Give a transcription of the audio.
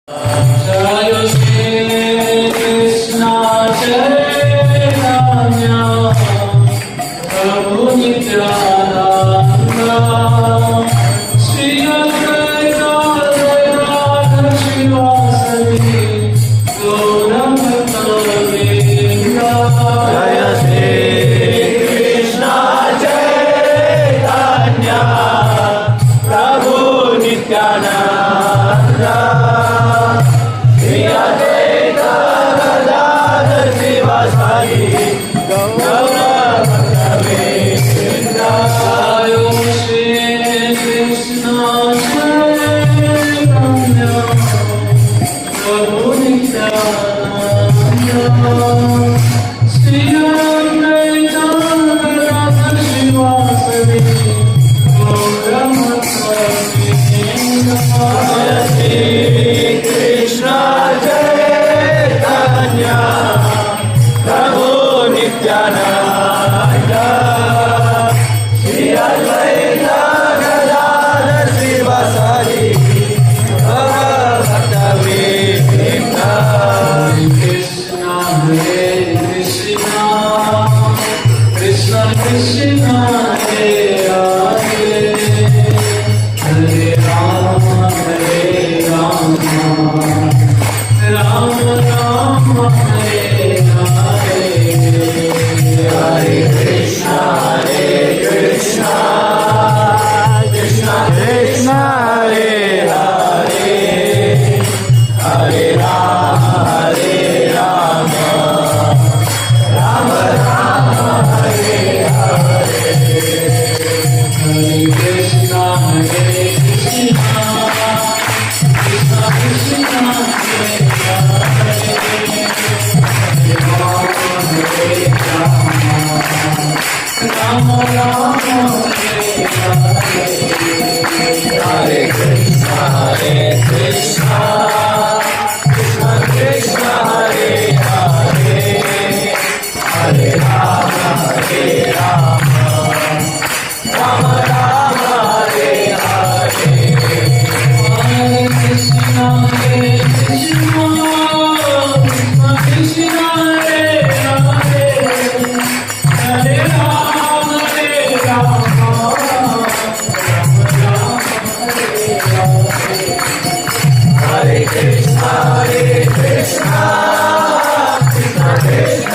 Jai Shri Krishna Chaitanya Prabhu Nityanand Shri Advaita Gadadhar शिवासादि गौरभक्तवृंद। Jai Shri Krishna Chaitanya Prabhu Nityanand Shri Advaita Gadadhar शिवासादि गौरभक्तवृंद। Jai Shri Krishna Chaitanya Prabhu Nityanand Shri Advaita Gadadhar शिवासादि गौरभक्तवृंद। Jai Shri Krishna Chaitanya Prabhu Nityanand Shri Advaita Gadadhar शिवासादि गौरभक्तवृंद। Krishna Hare Krishna Krishna Krishna Hare Hare Hare Ram Ram Ram Hare Hare. Hare Krishna Krishna Krishna Hare Hare Hare Ram Ram Ram Hare Hare. Hare Krishna Krishna Krishna Hare Hare Hare Ram Ram Hare Hare. Hare Krishna Krishna Krishna Hare Hare Hare Ram Ram Ram Hare Hare. Hare Krishna Krishna Krishna Hare Hare Hare Ram Ram Hare Hare. Hare Krishna Krishna Krishna